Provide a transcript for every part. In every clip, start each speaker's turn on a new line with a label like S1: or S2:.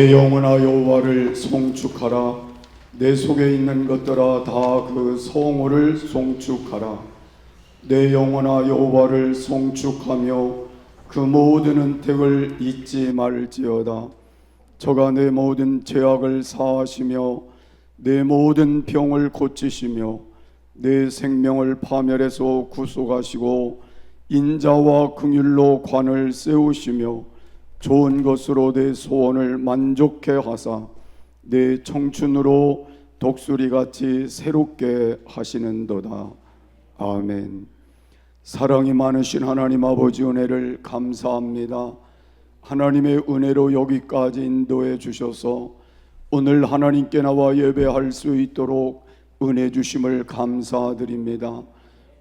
S1: 내 영혼아 여호와를 송축하라. 내 속에 있는 것들아 다 그 성호를 송축하라. 내 영혼아 여호와를 송축하며 그 모든 은택을 잊지 말지어다. 저가 내 모든 죄악을 사하시며 내 모든 병을 고치시며 내 생명을 파멸에서 구속하시고 인자와 긍휼로 관을 세우시며 좋은 것으로 내 소원을 만족해 하사 내 청춘으로 독수리같이 새롭게 하시는도다. 아멘. 사랑이 많으신 하나님 아버지 은혜를 감사합니다. 하나님의 은혜로 여기까지 인도해 주셔서 오늘 하나님께 나와 예배할 수 있도록 은혜 주심을 감사드립니다.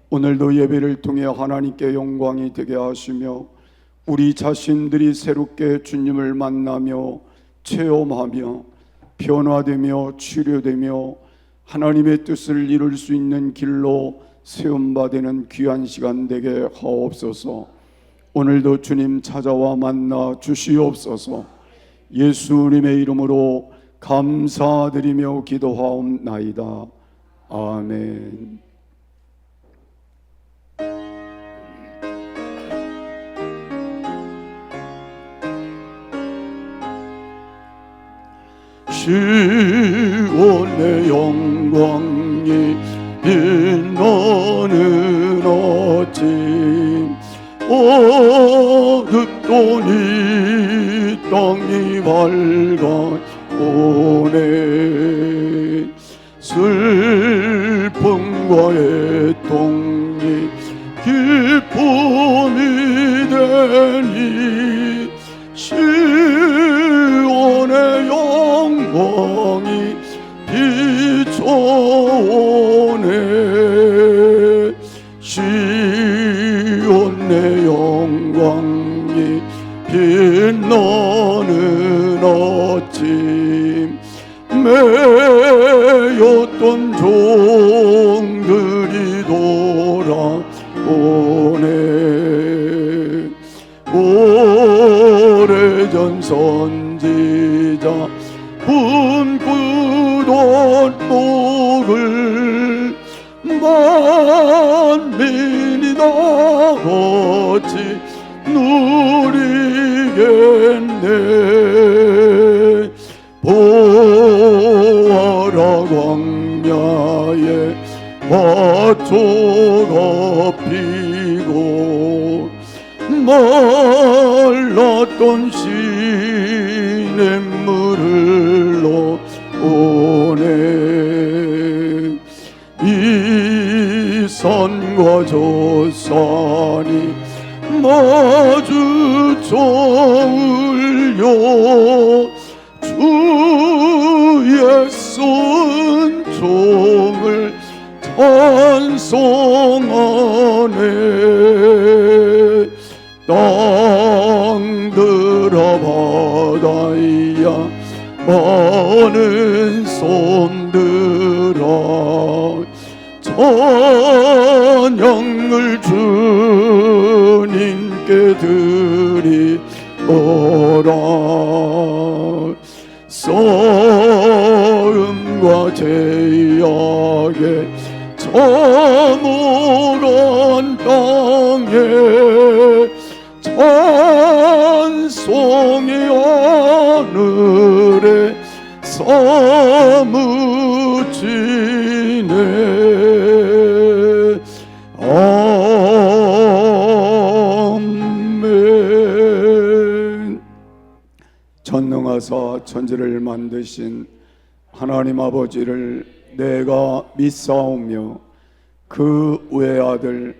S1: 오늘도 예배를 통해 하나님께 영광이 되게 하시며 우리 자신들이 새롭게 주님을 만나며 체험하며 변화되며 치료되며 하나님의 뜻을 이룰 수 있는 길로 세움받는 귀한 시간 되게 하옵소서. 오늘도 주님 찾아와 만나 주시옵소서. 예수님의 이름으로 감사드리며 기도하옵나이다. 아멘. 시온의 영광이 빛나는 아침, 어둡던 이 땅이 밝아오네. 슬픔과 애통이 기쁨이 되니 시온의 영광이 비춰오네. 시온의 영광이 빛나는 아침, 매였던 종들이 돌아오네. 오래전 선지자 꿈꾸던 복을 만민이 다 같이 누리겠네. 보아라 광야에 화초가 피고 말랐던 시냇물을 흘러오네. 이 산과 저 산이 마주쳐 울려 주의 순종을 찬송하네. 땅들아 바다야 많은 손들아 찬양을 주님께 드리어라. 싸움과 제약에 참혹한 땅에 찬송이 하늘에 사무치네. 아멘. 전능하사 천지를 만드신 하나님 아버지를 내가 믿사오며 그 외아들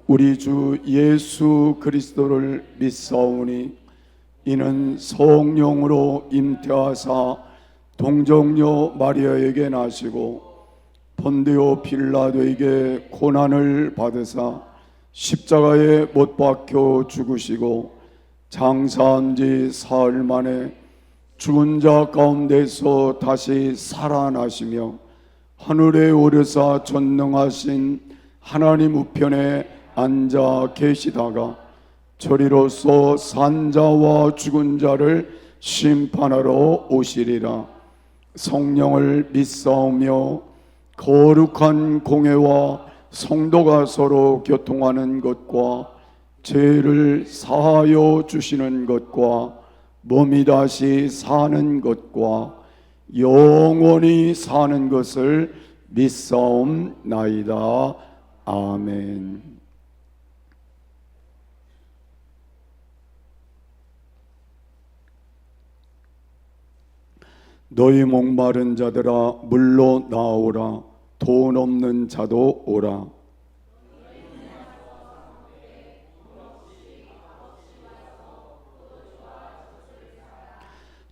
S1: 우리 주 예수 그리스도를 믿사오니 이는 성령으로 잉태하사 동정녀 마리아에게 나시고 본디오 빌라도에게 고난을 받으사 십자가에 못 박혀 죽으시고 장사한 지 사흘 만에 죽은 자 가운데서 다시 살아나시며 하늘에 오르사 전능하신 하나님 우편에 앉아 계시다가 저리로서 산 자와 죽은 자를 심판하러 오시리라. 성령을 믿사오며 거룩한 공회와 성도가 서로 교통하는 것과 죄를 사하여 주시는 것과 몸이 다시 사는 것과 영원히 사는 것을 믿사옵나이다. 아멘. 너희 목마른 자들아 물로 나오라. 돈 없는 자도 오라.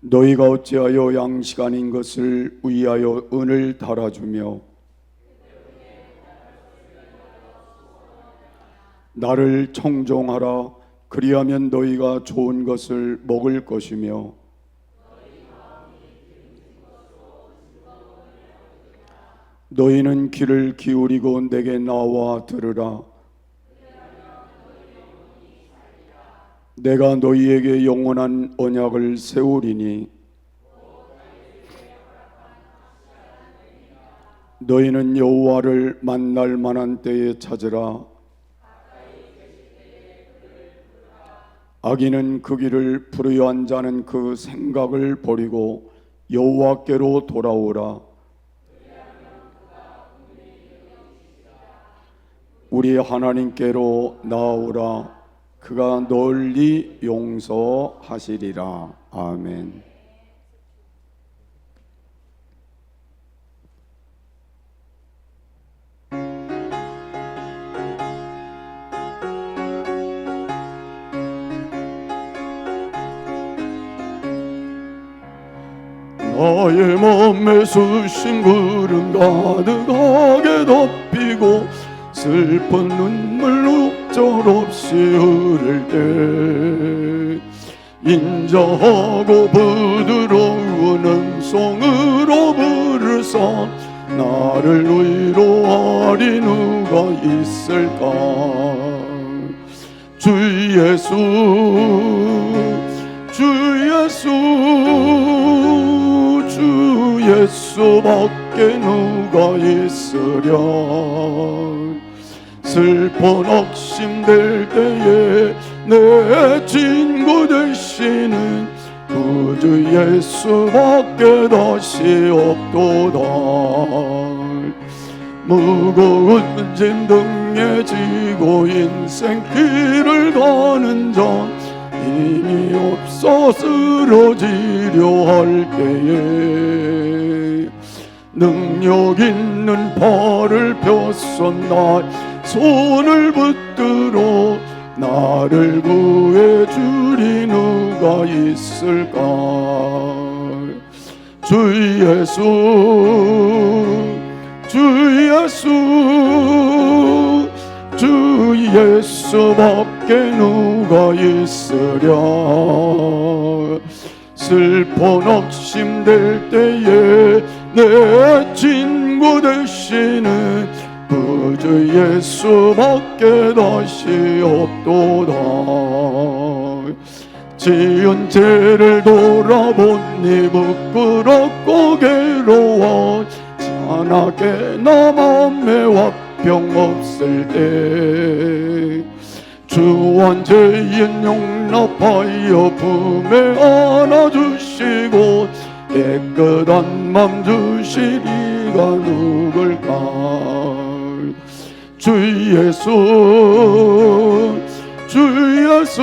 S1: 너희가 어찌하여 양식 아닌 것을 위하여 은을 달아주며 나를 청종하라. 그리하면 너희가 좋은 것을 먹을 것이며 너희는 귀를 기울이고 내게 나와 들으라. 내가 너희에게 영원한 언약을 세우리니 너희는 여호와를 만날 만한 때에 찾으라. 악인은 그 길을 불의한 자는 그 생각을 버리고 여호와께로 돌아오라. 우리 하나님께로 나오라. 그가 널리 용서하시리라. 아멘. 나의 몸에 쑤신 구름 가득하게 덮이고 슬픈 눈물 욱절없이 흐를 때 인자하고 부드러운 음성으로 부르사 나를 위로하리 누가 있을까. 주 예수 주 예수 주 예수밖에 누가 있으랴. 슬픈 억심될 때에 내 친구 되시는 구주 예수밖에 다시 없도다. 무거운 짐 등에 지고 인생 길을 가는 자 힘이 없어 쓰러지려 할 때에 능력 있는 팔을 펴서 나 손을 붙들어 나를 구해주리 누가 있을까. 주 예수 주 예수 주 예수밖에 누가 있으랴. 슬픈 억심될 때에 내 친구 되시는 구주 예수밖에 다시 없도다. 지은 죄를 돌아보니 부끄럽고 괴로워 찬하게 나 맘에 화평 없을 때 주한 죄인 용납하여 품에 안아주시고 깨끗한 맘 주시리가 누굴까. 주 예수 주 예수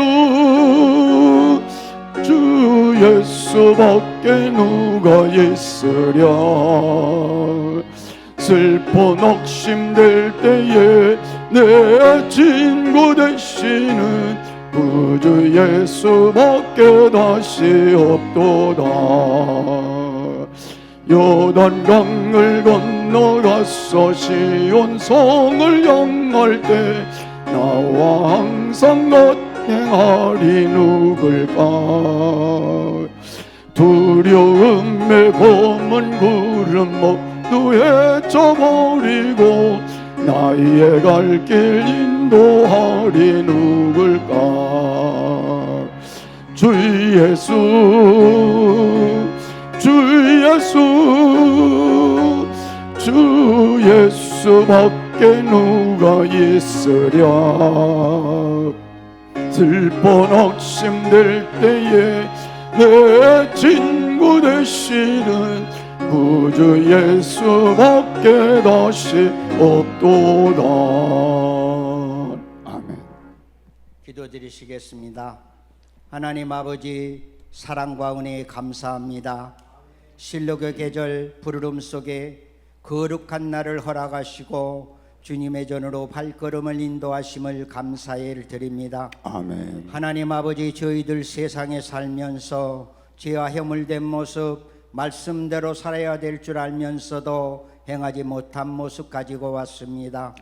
S1: 주 예수밖에 누가 있으랴. 슬픈 억심될 때에 내 친구 되시는 구주 예수밖에 다시 없도다. 요단강을 건너가서 시온성을 향할 때 나와 항상 같행하리 누굴까. 두려움에 검은 구름 모두 헤쳐버리고 나의 갈 길 인도하리 누굴까. 주 예수 주 예수 주 예수밖에 누가 있으랴. 슬픈 억심될 때에 내 친구 되시는 구주 예수밖에 다시 없도다. 아멘.
S2: 기도드리시겠습니다. 하나님 아버지, 사랑과 은혜에 감사합니다. 실록의 계절 부르름 속에 거룩한 날을 허락하시고 주님의 전으로 발걸음을 인도하심을 감사를 드립니다.
S1: 아멘.
S2: 하나님 아버지, 저희들 세상에 살면서 죄와 허물된 모습, 말씀대로 살아야 될 줄 알면서도 행하지 못한 모습 가지고 왔습니다.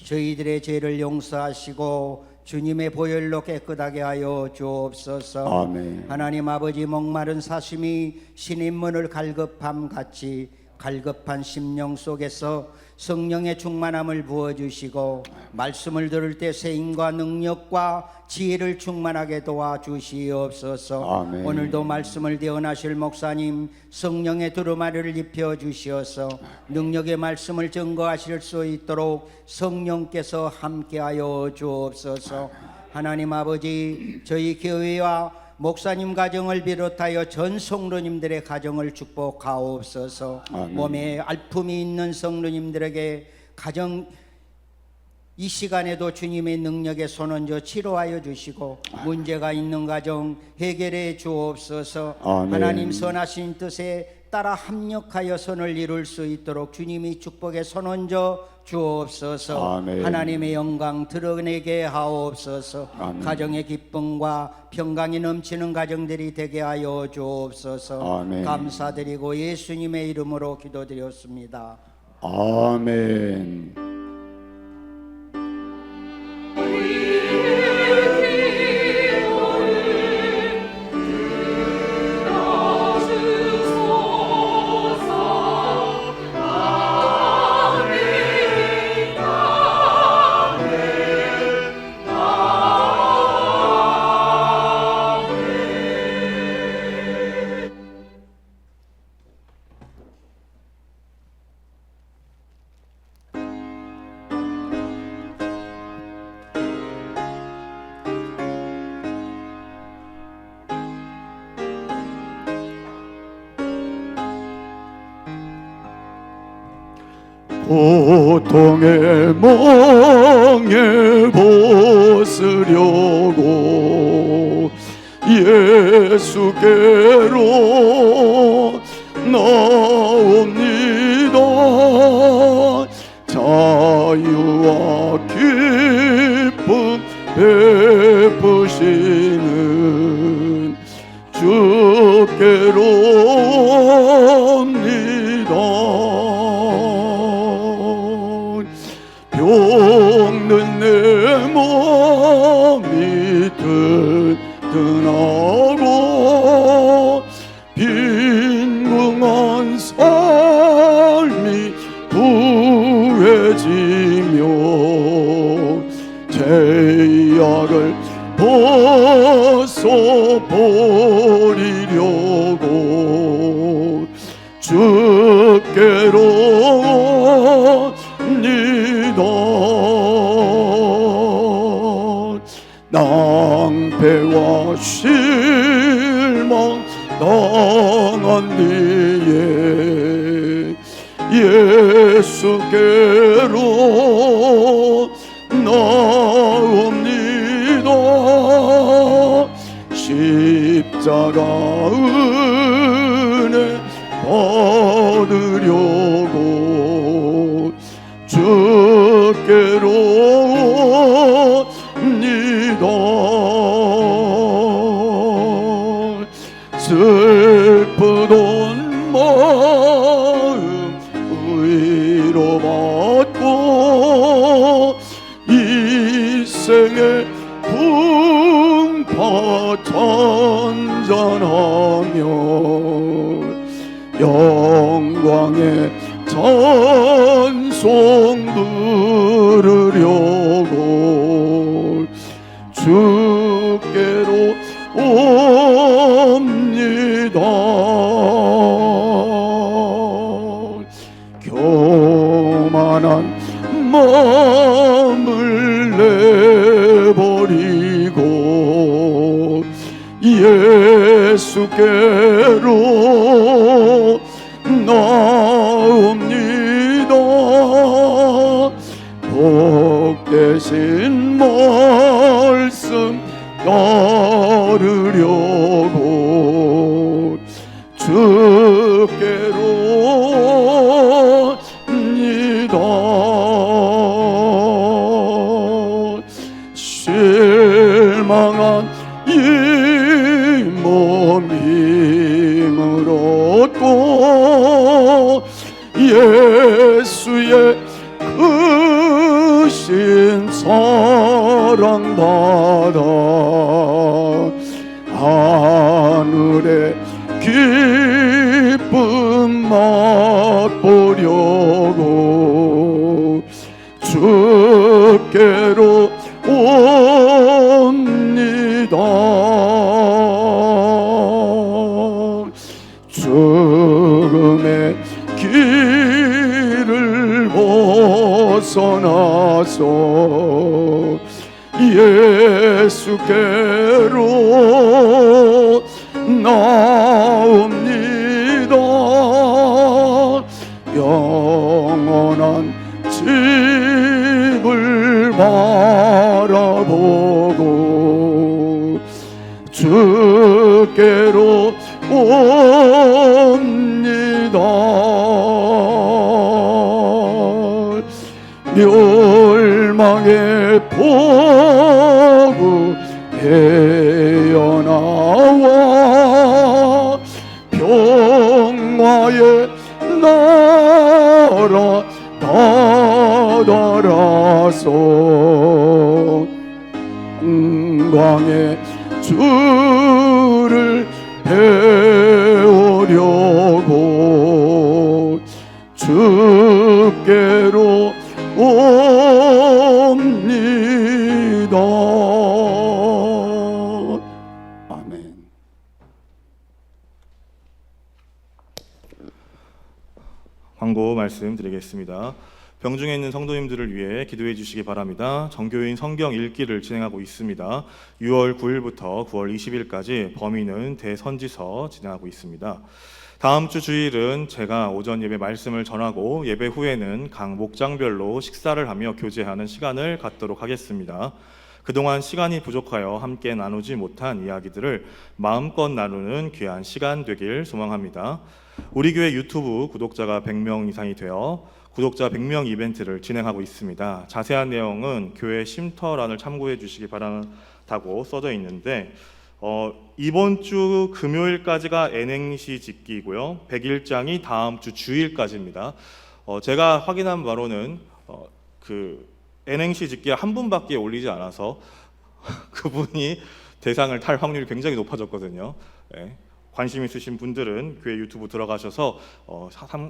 S2: 저희들의 죄를 용서하시고 주님의 보혈로 깨끗하게 하여 주옵소서.
S1: 아멘.
S2: 하나님 아버지, 목마른 사심이 신인문을 갈급함 같이 갈급한 심령 속에서 성령의 충만함을 부어주시고 말씀을 들을 때 세임과 능력과 지혜를 충만하게 도와주시옵소서.
S1: 아멘.
S2: 오늘도 말씀을 대언하실 목사님 성령의 두루마리를 입혀주시어서 능력의 말씀을 증거하실 수 있도록 성령께서 함께하여 주옵소서. 하나님 아버지, 저희 교회와 목사님 가정을 비롯하여 전 성도님들의 가정을 축복하옵소서.
S1: 아멘.
S2: 몸에 아픔이 있는 성도님들에게 가정 이 시간에도 주님의 능력에 손얹어 치료하여 주시고 문제가 있는 가정 해결해 주옵소서.
S1: 아멘.
S2: 하나님 선하신 뜻에 따라 합력하여 선을 이룰 수 있도록 주님이 축복에 손얹어 주옵소서.
S1: 아멘.
S2: 하나님의 영광 드러내게 하옵소서.
S1: 아멘.
S2: 가정의 기쁨과 평강이 넘치는 가정들이 되게 하여 주옵소서.
S1: 아멘.
S2: 감사드리고 예수님의 이름으로 기도드렸습니다.
S1: 아멘. 고통의 멍에 벗으려고 예수께로 나옵니다. 자유와 기쁨 베푸시는 주께로 옵니다. 병든 내 몸이 튼튼하고 빈궁한 삶이 부해지며 죄악을 벗어버리려고 주께로 옵니다. 낭패와 실망 당한 뒤에 예수께로 나옵니다. 십자가 은혜 받으려고 주께로 옵니다. 슬프던 마음 위로받고 이생의 풍파 찬잔하며 영광의 찬송 부르려고 주께로 가난한 마음을 내버리고 예수께로 나옵니다. 복되신 말씀 따르려고 주께로 니다. 실망한 이 몸 힘을 얻고 예수의 크신 사랑 받아 하늘의 기쁨 맛보려고 주께로 옵니다. 죽음의 길을 벗어나서 예수께로 나옵니다. 영원한 집을 바라보고 주께로 옵니다. 멸망의 포구 헤어나와 평화의 나라 다다라서 영광의 주를 배우려고 주께로 옵니다. 아멘.
S3: 광고 말씀드리겠습니다. 병중에 있는 성도님들을 위해 기도해 주시기 바랍니다. 정교인 성경 읽기를 진행하고 있습니다. 6월 9일부터 9월 20일까지 범위는 대선지서 진행하고 있습니다. 다음 주 주일은 제가 오전 예배 말씀을 전하고 예배 후에는 각 목장별로 식사를 하며 교제하는 시간을 갖도록 하겠습니다. 그동안 시간이 부족하여 함께 나누지 못한 이야기들을 마음껏 나누는 귀한 시간 되길 소망합니다. 우리 교회 유튜브 구독자가 100명 이상이 되어 구독자 100명 이벤트를 진행하고 있습니다. 자세한 내용은 교회 쉼터란을 참고해 주시기 바란다고 써져 있는데 이번 주 금요일까지가 N행시 짓기이고요. 100일장이 다음 주 주일까지입니다. 제가 확인한 바로는 그 N행시 짓기에 한 분밖에 올리지 않아서 그분이 대상을 탈 확률이 굉장히 높아졌거든요. 네. 관심 있으신 분들은 교회 유튜브 들어가셔서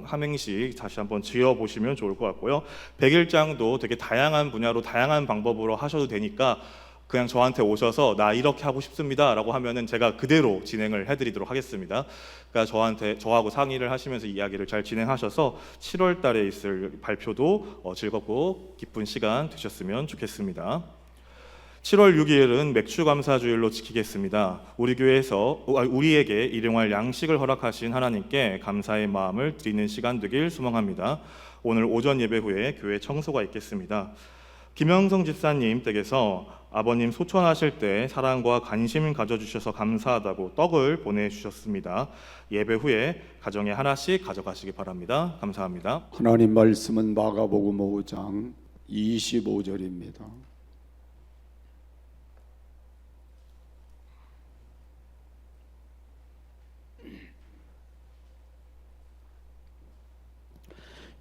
S3: 삼행시 다시 한번 지어보시면 좋을 것 같고요. 100일장도 되게 다양한 분야로 다양한 방법으로 하셔도 되니까 그냥 저한테 오셔서 나 이렇게 하고 싶습니다 라고 하면은 제가 그대로 진행을 해드리도록 하겠습니다. 그러니까 저하고 상의를 하시면서 이야기를 잘 진행하셔서 7월 달에 있을 발표도 즐겁고 기쁜 시간 되셨으면 좋겠습니다. 7월 6일은 맥주감사주일로 지키겠습니다. 우리 교회에서 우리에게 일용할 양식을 허락하신 하나님께 감사의 마음을 드리는 시간 되길 소망합니다. 오늘 오전 예배 후에 교회 청소가 있겠습니다. 김영성 집사님 댁에서 아버님 소천하실 때 사랑과 관심 가져주셔서 감사하다고 떡을 보내주셨습니다. 예배 후에 가정에 하나씩 가져가시기 바랍니다. 감사합니다.
S1: 하나님 말씀은 마가복음 5장 25절입니다.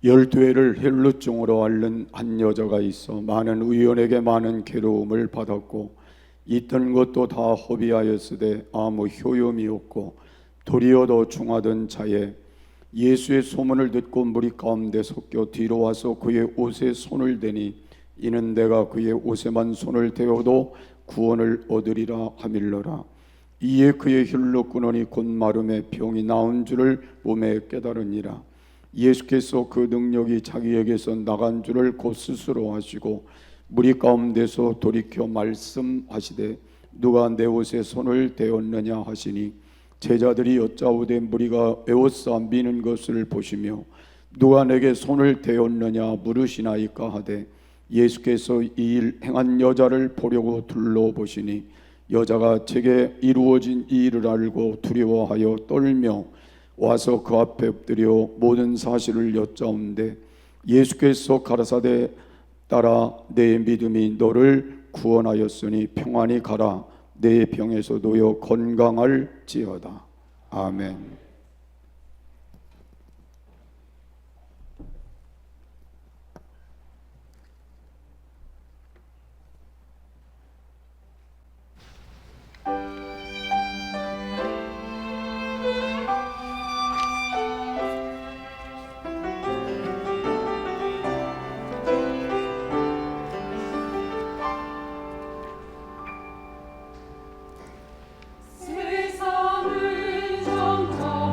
S1: 열두 해를 헬루증으로 앓는 한 여자가 있어 많은 의원에게 많은 괴로움을 받았고 있던 것도 다 허비하였으되 아무 효용이 없고 도리어 더 중하던 자에 예수의 소문을 듣고 무리 가운데 섞여 뒤로 와서 그의 옷에 손을 대니 이는 내가 그의 옷에만 손을 대어도 구원을 얻으리라 하밀러라. 이에 그의 혈로 끊으니 곧 마름에 병이 나온 줄을 몸에 깨달으니라. 예수께서 그 능력이 자기에게서 나간 줄을 곧 스스로 하시고 무리 가운데서 돌이켜 말씀하시되 누가 내 옷에 손을 대었느냐 하시니 제자들이 여짜오되 무리가 에워싸 미는 것을 보시며 누가 내게 손을 대었느냐 물으시나이까 하되 예수께서 이 일 행한 여자를 보려고 둘러보시니 여자가 제게 이루어진 이 일을 알고 두려워하여 떨며 와서 그 앞에 엎드려 모든 사실을 여짜온데 예수께서 가라사대 따라 내 믿음이 너를 구원하였으니 평안히 가라 내 병에서 놓여 건강할지어다. 아멘.
S4: 세상을 정탐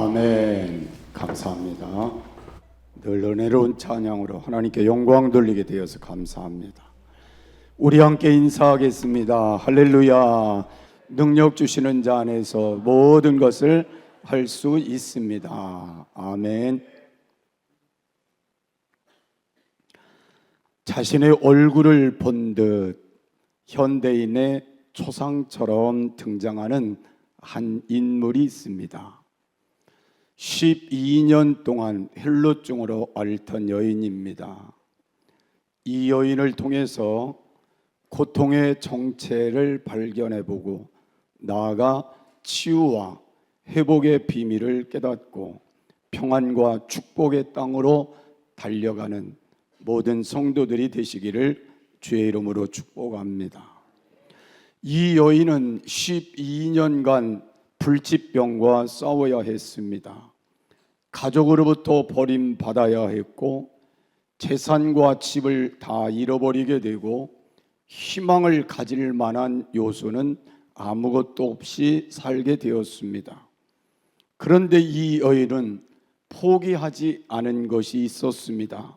S1: 아멘. 감사합니다. 늘 은혜로운 찬양으로 하나님께 영광 돌리게 되어서 감사합니다. 우리 함께 인사하겠습니다. 할렐루야. 능력 주시는 자 안에서 모든 것을 할 수 있습니다. 아멘. 자신의 얼굴을 본 듯 현대인의 초상처럼 등장하는 한 인물이 있습니다. 12년 동안 헬루증으로 앓던 여인입니다. 이 여인을 통해서 고통의 정체를 발견해보고 나아가 치유와 회복의 비밀을 깨닫고 평안과 축복의 땅으로 달려가는 모든 성도들이 되시기를 주의 이름으로 축복합니다. 이 여인은 12년간 불치병과 싸워야 했습니다. 가족으로부터 버림받아야 했고 재산과 집을 다 잃어버리게 되고 희망을 가질 만한 요소는 아무것도 없이 살게 되었습니다. 그런데 이 여인은 포기하지 않은 것이 있었습니다.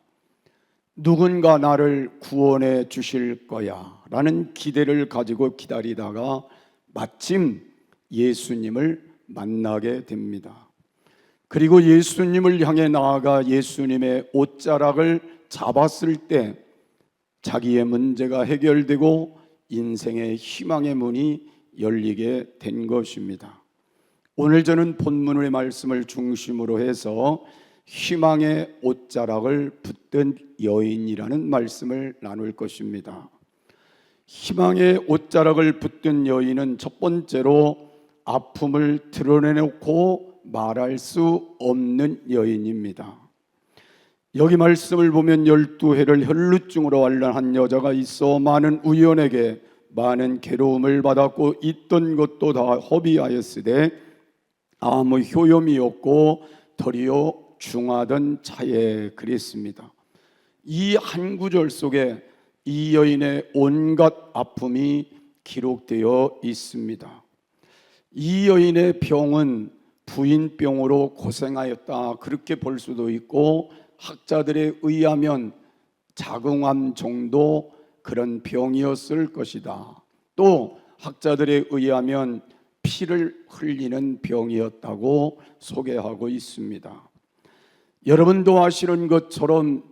S1: 누군가 나를 구원해 주실 거야 라는 기대를 가지고 기다리다가 마침 예수님을 만나게 됩니다. 그리고 예수님을 향해 나아가 예수님의 옷자락을 잡았을 때 자기의 문제가 해결되고 인생의 희망의 문이 열리게 된 것입니다. 오늘 저는 본문의 말씀을 중심으로 해서 희망의 옷자락을 붙든 여인이라는 말씀을 나눌 것입니다. 희망의 옷자락을 붙든 여인은 첫 번째로 아픔을 드러내놓고 말할 수 없는 여인입니다. 여기 말씀을 보면 12해를 혈루증으로 앓는 한 여자가 있어 많은 우연에게 많은 괴로움을 받았고 있던 것도 다 허비하였으되 아무 효용이 없고 도리어 중하던 차에 그랬습니다. 이 한 구절 속에 이 여인의 온갖 아픔이 기록되어 있습니다. 이 여인의 병은 부인병으로 고생하였다 그렇게 볼 수도 있고 학자들에 의하면 자궁암 정도 그런 병이었을 것이다. 또 학자들에 의하면 피를 흘리는 병이었다고 소개하고 있습니다. 여러분도 아시는 것처럼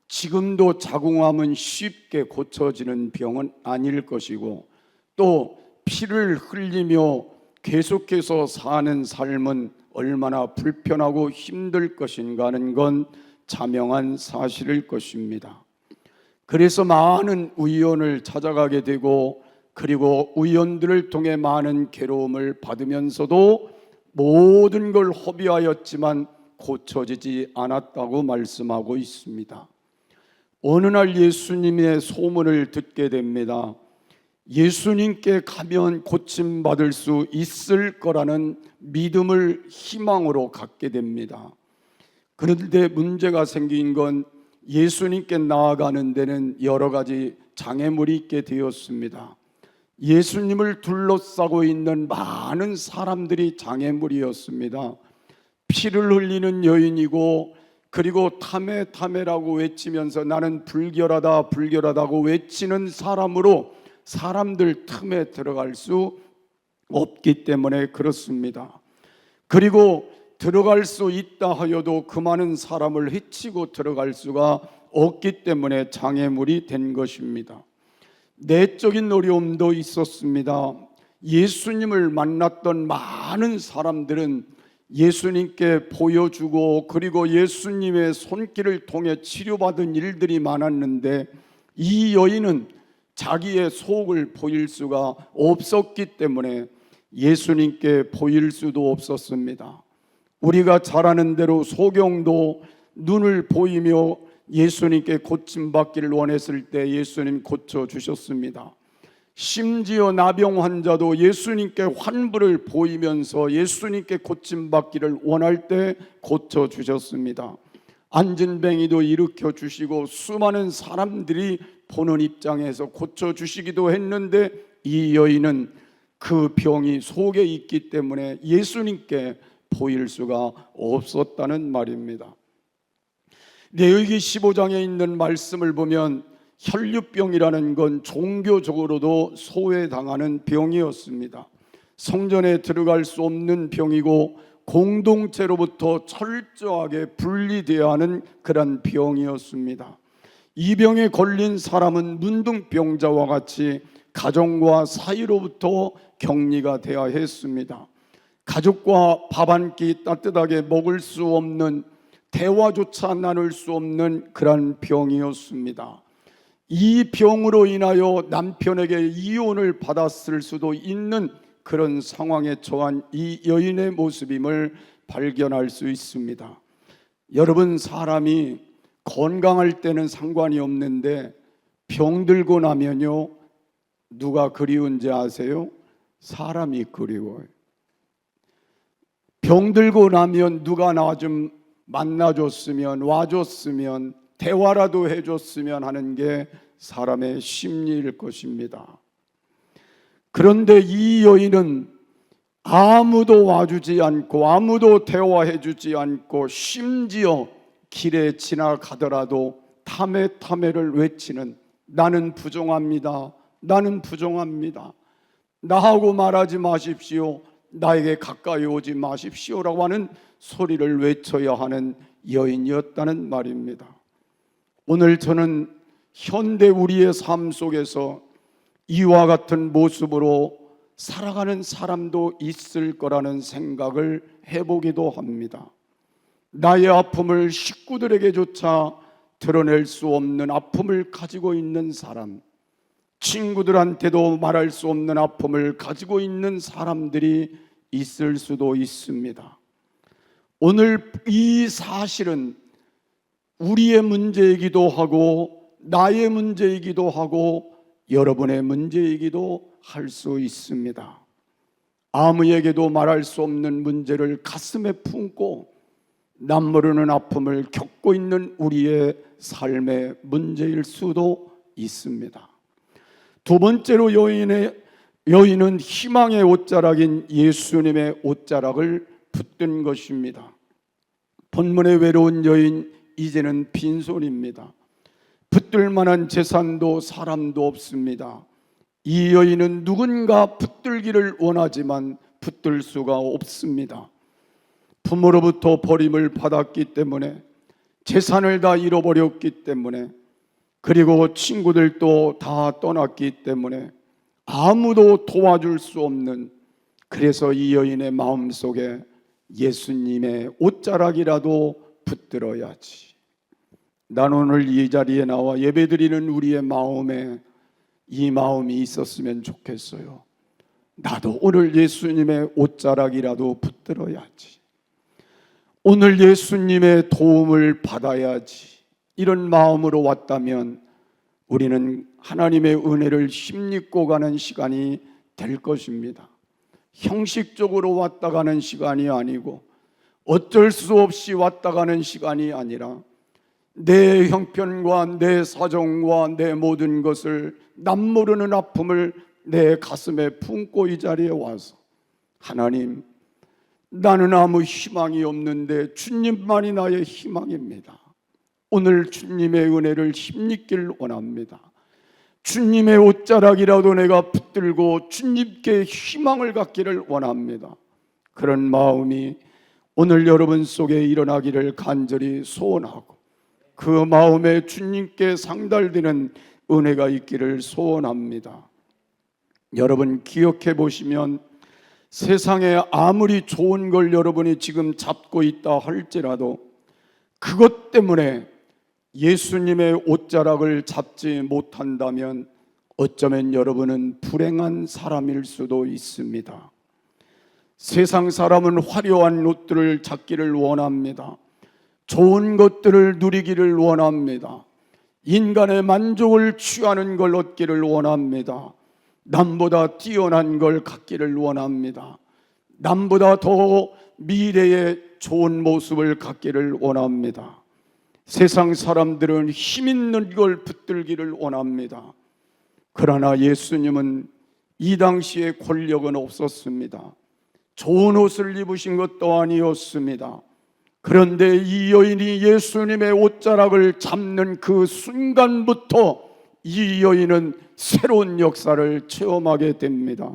S1: 지금도 자궁암은 쉽게 고쳐지는 병은 아닐 것이고 또 피를 흘리며 계속해서 사는 삶은 얼마나 불편하고 힘들 것인가 하는 건 자명한 사실일 것입니다. 그래서 많은 의원을 찾아가게 되고 그리고 의원들을 통해 많은 괴로움을 받으면서도 모든 걸 허비하였지만 고쳐지지 않았다고 말씀하고 있습니다. 어느 날 예수님의 소문을 듣게 됩니다. 예수님께 가면 고침받을 수 있을 거라는 믿음을 희망으로 갖게 됩니다. 그런데 문제가 생긴 건 예수님께 나아가는 데는 여러 가지 장애물이 있게 되었습니다. 예수님을 둘러싸고 있는 많은 사람들이 장애물이었습니다. 피를 흘리는 여인이고 그리고 타메타메라고 외치면서 나는 불결하다 불결하다고 외치는 사람으로 사람들 틈에 들어갈 수 없기 때문에 그렇습니다. 그리고 들어갈 수 있다 하여도 그 많은 사람을 해치고 들어갈 수가 없기 때문에 장애물이 된 것입니다. 내적인 어려움도 있었습니다. 예수님을 만났던 많은 사람들은 예수님께 보여주고 그리고 예수님의 손길을 통해 치료받은 일들이 많았는데 이 여인은 자기의 속을 보일 수가 없었기 때문에 예수님께 보일 수도 없었습니다. 우리가 잘 아는 대로 소경도 눈을 보이며 예수님께 고침받기를 원했을 때 예수님 고쳐주셨습니다. 심지어 나병 환자도 예수님께 환부를 보이면서 예수님께 고침받기를 원할 때 고쳐주셨습니다. 안진뱅이도 일으켜주시고 수많은 사람들이 보는 입장에서 고쳐주시기도 했는데 이 여인은 그 병이 속에 있기 때문에 예수님께 보일 수가 없었다는 말입니다. 레위기 15장에 있는 말씀을 보면 혈류병이라는 건 종교적으로도 소외당하는 병이었습니다. 성전에 들어갈 수 없는 병이고 공동체로부터 철저하게 분리되어야 하는 그런 병이었습니다. 이 병에 걸린 사람은 문둥병자와 같이 가정과 사이로부터 격리가 되어야 했습니다. 가족과 밥 한 끼 따뜻하게 먹을 수 없는, 대화조차 나눌 수 없는 그런 병이었습니다. 이 병으로 인하여 남편에게 이혼을 받았을 수도 있는 그런 상황에 처한 이 여인의 모습임을 발견할 수 있습니다. 여러분, 사람이 건강할 때는 상관이 없는데 병들고 나면요, 누가 그리운지 아세요? 사람이 그리워요. 병들고 나면 누가 나 좀 만나줬으면, 와줬으면, 대화라도 해줬으면 하는 게 사람의 심리일 것입니다. 그런데 이 여인은 아무도 와주지 않고 아무도 대화해주지 않고 심지어 길에 지나가더라도 타메타메를 외치는, 나는 부정합니다, 나는 부정합니다, 나하고 말하지 마십시오, 나에게 가까이 오지 마십시오라고 하는 소리를 외쳐야 하는 여인이었다는 말입니다. 오늘 저는 현대 우리의 삶 속에서 이와 같은 모습으로 살아가는 사람도 있을 거라는 생각을 해보기도 합니다. 나의 아픔을 식구들에게조차 드러낼 수 없는 아픔을 가지고 있는 사람, 친구들한테도 말할 수 없는 아픔을 가지고 있는 사람들이 있을 수도 있습니다. 오늘 이 사실은 우리의 문제이기도 하고 나의 문제이기도 하고 여러분의 문제이기도 할 수 있습니다. 아무에게도 말할 수 없는 문제를 가슴에 품고 남모르는 아픔을 겪고 있는 우리의 삶의 문제일 수도 있습니다. 두 번째로 여인은 희망의 옷자락인 예수님의 옷자락을 붙든 것입니다. 본문의 외로운 여인, 이제는 빈손입니다. 붙들 만한 재산도 사람도 없습니다. 이 여인은 누군가 붙들기를 원하지만 붙들 수가 없습니다. 부모로부터 버림을 받았기 때문에, 재산을 다 잃어버렸기 때문에, 그리고 친구들도 다 떠났기 때문에 아무도 도와줄 수 없는, 그래서 이 여인의 마음속에 예수님의 옷자락이라도 붙들어야지. 난 오늘 이 자리에 나와 예배드리는 우리의 마음에 이 마음이 있었으면 좋겠어요. 나도 오늘 예수님의 옷자락이라도 붙들어야지. 오늘 예수님의 도움을 받아야지. 이런 마음으로 왔다면 우리는 하나님의 은혜를 힘입고 가는 시간이 될 것입니다. 형식적으로 왔다 가는 시간이 아니고 어쩔 수 없이 왔다 가는 시간이 아니라 내 형편과 내 사정과 내 모든 것을, 남모르는 아픔을 내 가슴에 품고 이 자리에 와서, 하나님, 나는 아무 희망이 없는데 주님만이 나의 희망입니다. 오늘 주님의 은혜를 힘입길 원합니다. 주님의 옷자락이라도 내가 붙들고 주님께 희망을 갖기를 원합니다. 그런 마음이 오늘 여러분 속에 일어나기를 간절히 소원하고, 그 마음에 주님께 상달되는 은혜가 있기를 소원합니다. 여러분 기억해 보시면, 세상에 아무리 좋은 걸 여러분이 지금 잡고 있다 할지라도 그것 때문에 예수님의 옷자락을 잡지 못한다면 어쩌면 여러분은 불행한 사람일 수도 있습니다. 세상 사람은 화려한 옷들을 잡기를 원합니다. 좋은 것들을 누리기를 원합니다. 인간의 만족을 취하는 걸 얻기를 원합니다. 남보다 뛰어난 걸 갖기를 원합니다. 남보다 더 미래의 좋은 모습을 갖기를 원합니다. 세상 사람들은 힘 있는 걸 붙들기를 원합니다. 그러나 예수님은 이 당시에 권력은 없었습니다. 좋은 옷을 입으신 것도 아니었습니다. 그런데 이 여인이 예수님의 옷자락을 잡는 그 순간부터 이 여인은 새로운 역사를 체험하게 됩니다.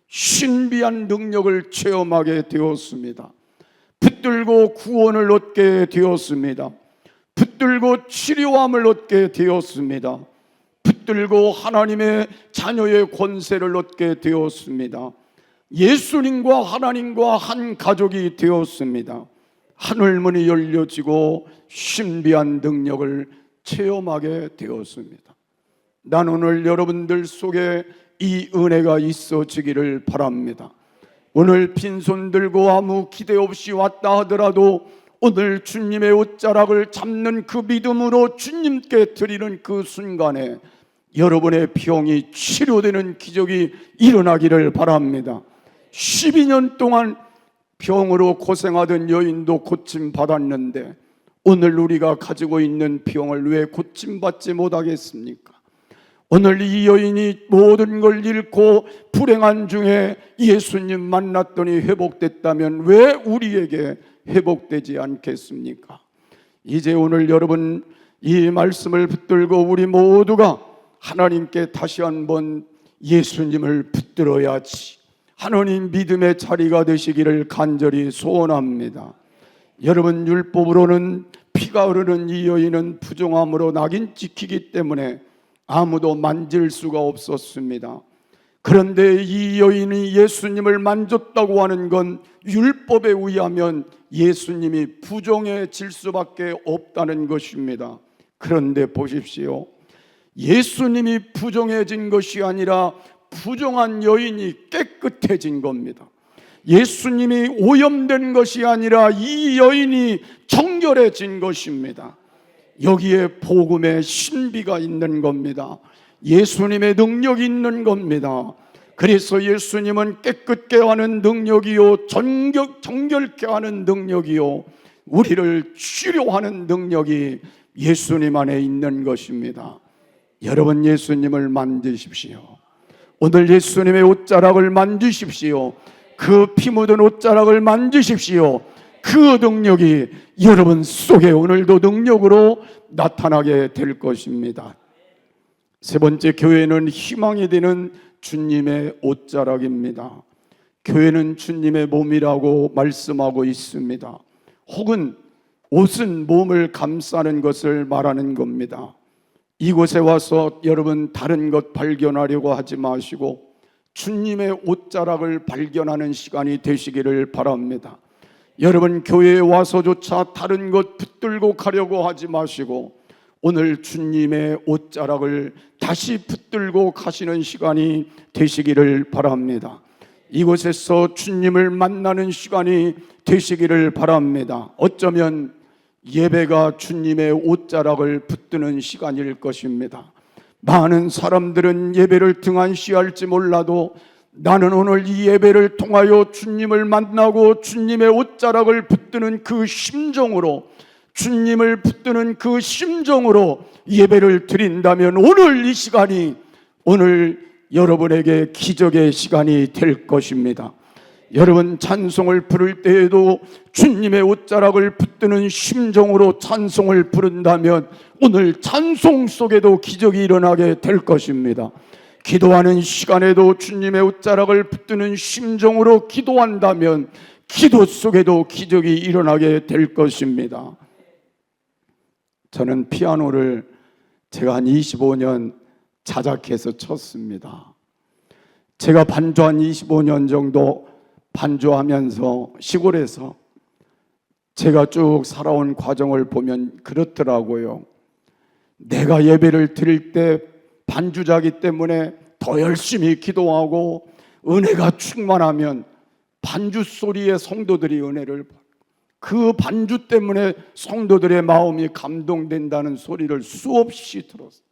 S1: 신비한 능력을 체험하게 되었습니다. 붙들고 구원을 얻게 되었습니다. 붙들고 치료함을 얻게 되었습니다. 붙들고 하나님의 자녀의 권세를 얻게 되었습니다. 예수님과 하나님과 한 가족이 되었습니다. 하늘문이 열려지고 신비한 능력을 체험하게 되었습니다. 난 오늘 여러분들 속에 이 은혜가 있어지기를 바랍니다. 오늘 빈손 들고 아무 기대 없이 왔다 하더라도 오늘 주님의 옷자락을 잡는 그 믿음으로 주님께 드리는 그 순간에 여러분의 병이 치료되는 기적이 일어나기를 바랍니다. 12년 동안 병으로 고생하던 여인도 고침받았는데 오늘 우리가 가지고 있는 병을 왜 고침받지 못하겠습니까? 오늘 이 여인이 모든 걸 잃고 불행한 중에 예수님 만났더니 회복됐다면 왜 우리에게 회복되지 않겠습니까? 이제 오늘 여러분 이 말씀을 붙들고 우리 모두가 하나님께 다시 한번 예수님을 붙들어야지 하나님 믿음의 자리가 되시기를 간절히 소원합니다. 여러분 율법으로는 피가 흐르는 이 여인은 부정함으로 낙인 찍히기 때문에 아무도 만질 수가 없었습니다. 그런데 이 여인이 예수님을 만졌다고 하는 건 율법에 의하면 예수님이 부정해질 수밖에 없다는 것입니다. 그런데 보십시오. 예수님이 부정해진 것이 아니라 부정한 여인이 깨끗해진 겁니다. 예수님이 오염된 것이 아니라 이 여인이 정결해진 것입니다. 여기에 복음의 신비가 있는 겁니다. 예수님의 능력이 있는 겁니다. 그래서 예수님은 깨끗게 하는 능력이요 정결케 하는 능력이요 우리를 치료하는 능력이 예수님 안에 있는 것입니다. 여러분 예수님을 만지십시오. 오늘 예수님의 옷자락을 만지십시오. 그 피 묻은 옷자락을 만지십시오. 그 능력이 여러분 속에 오늘도 능력으로 나타나게 될 것입니다. 세 번째, 교회는 희망이 되는 주님의 옷자락입니다. 교회는 주님의 몸이라고 말씀하고 있습니다. 혹은 옷은 몸을 감싸는 것을 말하는 겁니다. 이곳에 와서 여러분 다른 것 발견하려고 하지 마시고 주님의 옷자락을 발견하는 시간이 되시기를 바랍니다. 여러분 교회에 와서조차 다른 것 붙들고 가려고 하지 마시고 오늘 주님의 옷자락을 다시 붙들고 가시는 시간이 되시기를 바랍니다. 이곳에서 주님을 만나는 시간이 되시기를 바랍니다. 어쩌면 예배가 주님의 옷자락을 붙드는 시간일 것입니다. 많은 사람들은 예배를 등한시할지 몰라도 나는 오늘 이 예배를 통하여 주님을 만나고 주님의 옷자락을 붙드는 그 심정으로 주님을 붙드는 그 심정으로 예배를 드린다면 오늘 이 시간이 오늘 여러분에게 기적의 시간이 될 것입니다. 여러분 찬송을 부를 때에도 주님의 옷자락을 붙드는 심정으로 찬송을 부른다면 오늘 찬송 속에도 기적이 일어나게 될 것입니다. 기도하는 시간에도 주님의 옷자락을 붙드는 심정으로 기도한다면 기도 속에도 기적이 일어나게 될 것입니다. 저는 피아노를 제가 한 25년 자작해서 쳤습니다. 제가 반주한 25년 정도 반주하면서 시골에서 제가 쭉 살아온 과정을 보면 그렇더라고요. 내가 예배를 드릴 때 반주자기 때문에 더 열심히 기도하고 은혜가 충만하면 반주 소리에 성도들이 은혜를 받고 그 반주 때문에 성도들의 마음이 감동된다는 소리를 수없이 들었어요.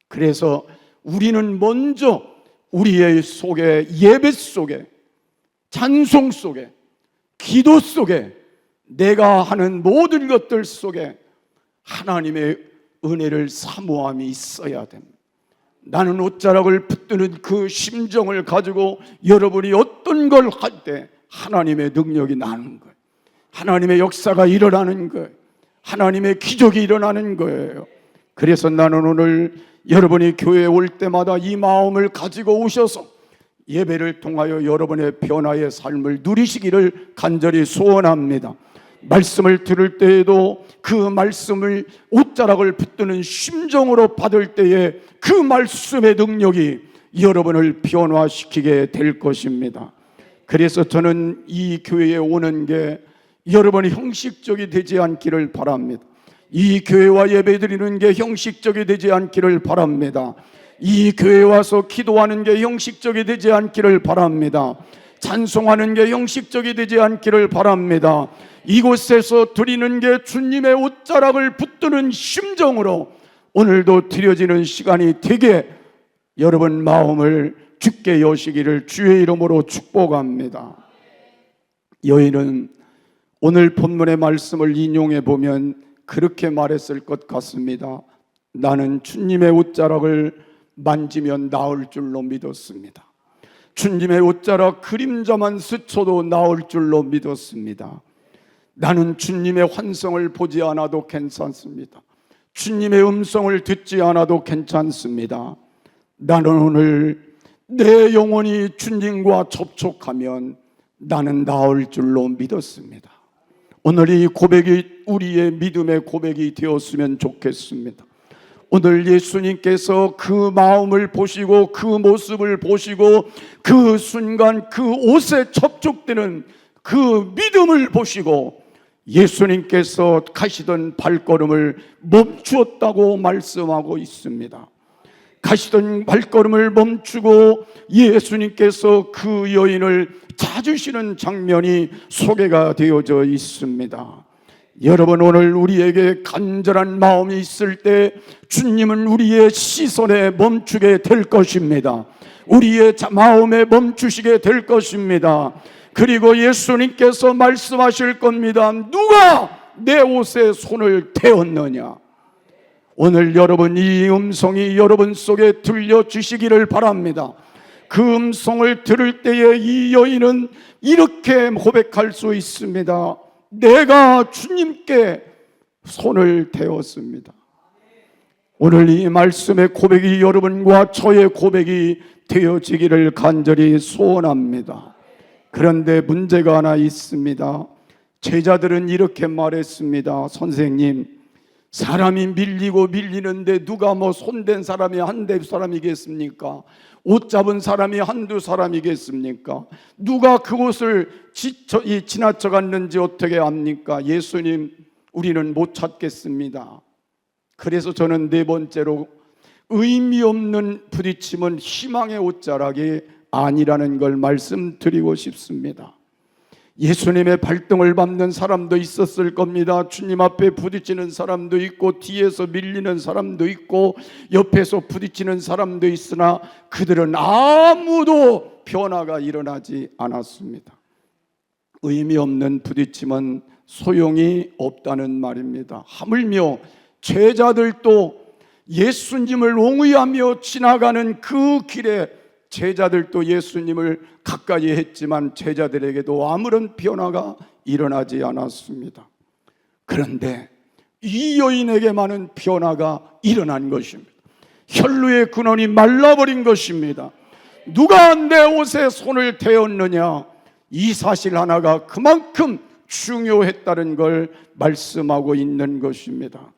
S1: 그래서 우리는 먼저 우리의 속에 예배 속에 찬송 속에 기도 속에 내가 하는 모든 것들 속에 하나님의 은혜를 사모함이 있어야 됩니다. 나는 옷자락을 붙드는 그 심정을 가지고 여러분이 어떤 걸 할 때 하나님의 능력이 나는 거예요. 하나님의 역사가 일어나는 거예요. 하나님의 기적이 일어나는 거예요. 그래서 나는 오늘 여러분이 교회에 올 때마다 이 마음을 가지고 오셔서 예배를 통하여 여러분의 변화의 삶을 누리시기를 간절히 소원합니다. 말씀을 들을 때에도 그 말씀을 옷자락을 붙드는 심정으로 받을 때에 그 말씀의 능력이 여러분을 변화시키게 될 것입니다. 그래서 저는 이 교회에 오는 게 여러분이 형식적이 되지 않기를 바랍니다. 이 교회와 예배드리는 게 형식적이 되지 않기를 바랍니다. 이 교회에 와서 기도하는 게 형식적이 되지 않기를 바랍니다. 찬송하는 게 형식적이 되지 않기를 바랍니다. 이곳에서 드리는 게 주님의 옷자락을 붙드는 심정으로 오늘도 드려지는 시간이 되게 여러분 마음을 주께 여시기를 주의 이름으로 축복합니다. 여인은 오늘 본문의 말씀을 인용해 보면 그렇게 말했을 것 같습니다. 나는 주님의 옷자락을 만지면 나을 줄로 믿었습니다. 주님의 옷자락 그림자만 스쳐도 나을 줄로 믿었습니다. 나는 주님의 환성을 보지 않아도 괜찮습니다. 주님의 음성을 듣지 않아도 괜찮습니다. 나는 오늘 내 영혼이 주님과 접촉하면 나는 나을 줄로 믿었습니다. 오늘 이 고백이 우리의 믿음의 고백이 되었으면 좋겠습니다. 오늘 예수님께서 그 마음을 보시고 그 모습을 보시고 그 순간 그 옷에 접촉되는 그 믿음을 보시고 예수님께서 가시던 발걸음을 멈추었다고 말씀하고 있습니다. 가시던 발걸음을 멈추고 예수님께서 그 여인을 찾으시는 장면이 소개가 되어져 있습니다. 여러분, 오늘 우리에게 간절한 마음이 있을 때 주님은 우리의 시선에 멈추게 될 것입니다. 우리의 마음에 멈추시게 될 것입니다. 그리고 예수님께서 말씀하실 겁니다. 누가 내 옷에 손을 대었느냐? 오늘 여러분 이 음성이 여러분 속에 들려주시기를 바랍니다. 그 음성을 들을 때에 이 여인은 이렇게 고백할 수 있습니다. 내가 주님께 손을 대었습니다. 오늘 이 말씀의 고백이 여러분과 저의 고백이 되어지기를 간절히 소원합니다. 그런데 문제가 하나 있습니다. 제자들은 이렇게 말했습니다. 선생님, 사람이 밀리고 밀리는데 누가 뭐 손댄 사람이 한두 사람이겠습니까? 옷 잡은 사람이 한두 사람이겠습니까? 누가 그곳을 지나쳐 갔는지 어떻게 압니까? 예수님, 우리는 못 찾겠습니다. 그래서 저는 네 번째로 의미 없는 부딪힘은 희망의 옷자락이 아니라는 걸 말씀드리고 싶습니다. 예수님의 발등을 밟는 사람도 있었을 겁니다. 주님 앞에 부딪히는 사람도 있고 뒤에서 밀리는 사람도 있고 옆에서 부딪히는 사람도 있으나 그들은 아무도 변화가 일어나지 않았습니다. 의미 없는 부딪힘은 소용이 없다는 말입니다. 하물며 제자들도 예수님을 옹의하며 지나가는 그 길에 제자들도 예수님을 가까이 했지만 제자들에게도 아무런 변화가 일어나지 않았습니다. 그런데 이 여인에게만은 변화가 일어난 것입니다. 혈루의 근원이 말라버린 것입니다. 누가 내 옷에 손을 대었느냐? 이 사실 하나가 그만큼 중요했다는 걸 말씀하고 있는 것입니다.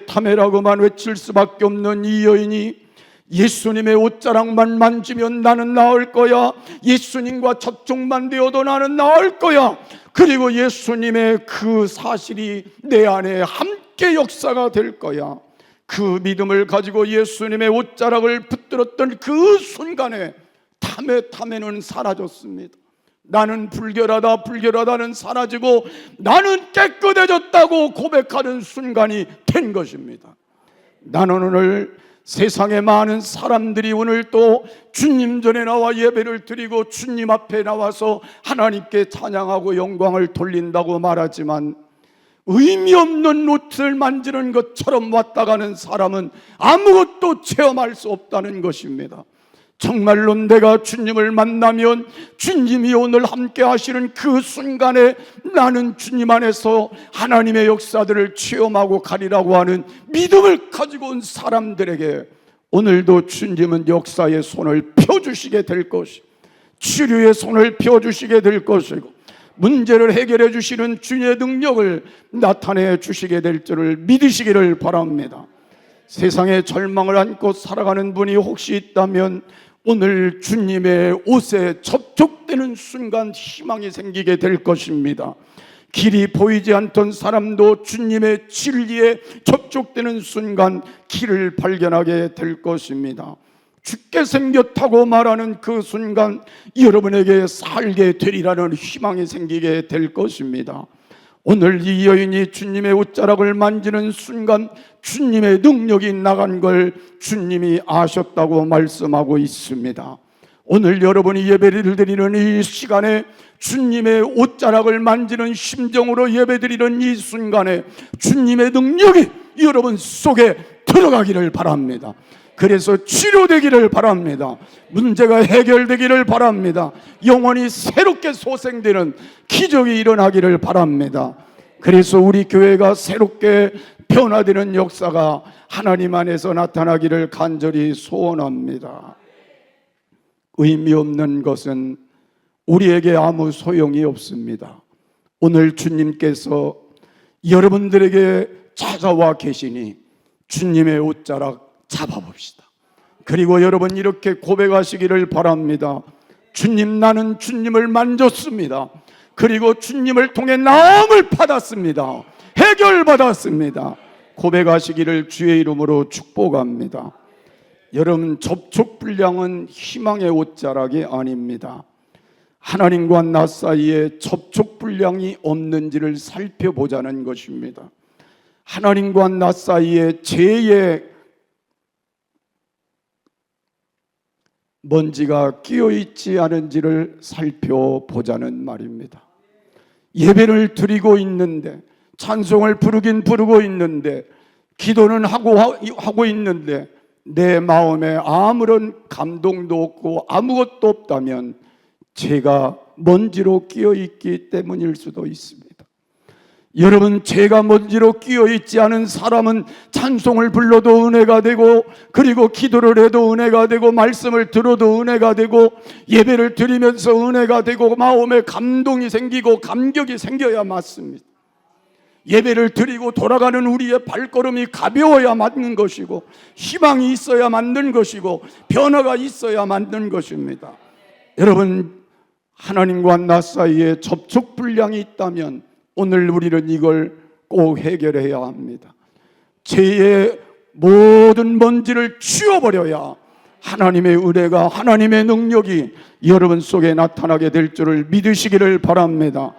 S1: 타메라고만 외칠 수밖에 없는 이 여인이 예수님의 옷자락만 만지면 나는 나을 거야. 예수님과 접촉만 되어도 나는 나을 거야. 그리고 예수님의 그 사실이 내 안에 함께 역사가 될 거야. 그 믿음을 가지고 예수님의 옷자락을 붙들었던 그 순간에 타메는 사라졌습니다. 나는 불결하다는 사라지고 나는 깨끗해졌다고 고백하는 순간이 된 것입니다. 나는 오늘 세상에 많은 사람들이 오늘 또 주님 전에 나와 예배를 드리고 주님 앞에 나와서 하나님께 찬양하고 영광을 돌린다고 말하지만 의미 없는 옷을 만지는 것처럼 왔다 가는 사람은 아무것도 체험할 수 없다는 것입니다. 정말로 내가 주님을 만나면 주님이 오늘 함께 하시는 그 순간에 나는 주님 안에서 하나님의 역사들을 체험하고 가리라고 하는 믿음을 가지고 온 사람들에게 오늘도 주님은 역사의 손을 펴주시게 될 것이고, 치료의 손을 펴주시게 될 것이고, 문제를 해결해 주시는 주님의 능력을 나타내 주시게 될 줄을 믿으시기를 바랍니다. 세상에 절망을 안고 살아가는 분이 혹시 있다면 오늘 주님의 옷에 접촉되는 순간 희망이 생기게 될 것입니다. 길이 보이지 않던 사람도 주님의 진리에 접촉되는 순간 길을 발견하게 될 것입니다. 죽게 생겼다고 말하는 그 순간 여러분에게 살게 되리라는 희망이 생기게 될 것입니다. 오늘 이 여인이 주님의 옷자락을 만지는 순간 주님의 능력이 나간 걸 주님이 아셨다고 말씀하고 있습니다. 오늘 여러분이 예배를 드리는 이 시간에 주님의 옷자락을 만지는 심정으로 예배드리는 이 순간에 주님의 능력이 여러분 속에 들어가기를 바랍니다. 그래서 치료되기를 바랍니다. 문제가 해결되기를 바랍니다. 영혼이 새롭게 소생되는 기적이 일어나기를 바랍니다. 그래서 우리 교회가 새롭게 변화되는 역사가 하나님 안에서 나타나기를 간절히 소원합니다. 의미 없는 것은 우리에게 아무 소용이 없습니다. 오늘 주님께서 여러분들에게 찾아와 계시니 주님의 옷자락 잡아봅시다. 그리고 여러분 이렇게 고백하시기를 바랍니다. 주님, 나는 주님을 만졌습니다. 그리고 주님을 통해 나음을 받았습니다. 해결받았습니다. 고백하시기를 주의 이름으로 축복합니다. 여러분, 접촉불량은 희망의 옷자락이 아닙니다. 하나님과 나 사이에 접촉불량이 없는지를 살펴보자는 것입니다. 하나님과 나 사이에 죄의 먼지가 끼어있지 않은지를 살펴보자는 말입니다. 예배를 드리고 있는데, 찬송을 부르긴 부르고 있는데, 기도는 하고 있는데 내 마음에 아무런 감동도 없고 아무것도 없다면 죄가 먼지로 끼어있기 때문일 수도 있습니다. 여러분, 죄가 먼지로 끼어있지 않은 사람은 찬송을 불러도 은혜가 되고, 그리고 기도를 해도 은혜가 되고, 말씀을 들어도 은혜가 되고, 예배를 드리면서 은혜가 되고, 마음에 감동이 생기고 감격이 생겨야 맞습니다. 예배를 드리고 돌아가는 우리의 발걸음이 가벼워야 맞는 것이고, 희망이 있어야 맞는 것이고, 변화가 있어야 맞는 것입니다. 여러분, 하나님과 나 사이에 접촉불량이 있다면 오늘 우리는 이걸 꼭 해결해야 합니다. 죄의 모든 먼지를 치워버려야 하나님의 은혜가, 하나님의 능력이 여러분 속에 나타나게 될 줄을 믿으시기를 바랍니다.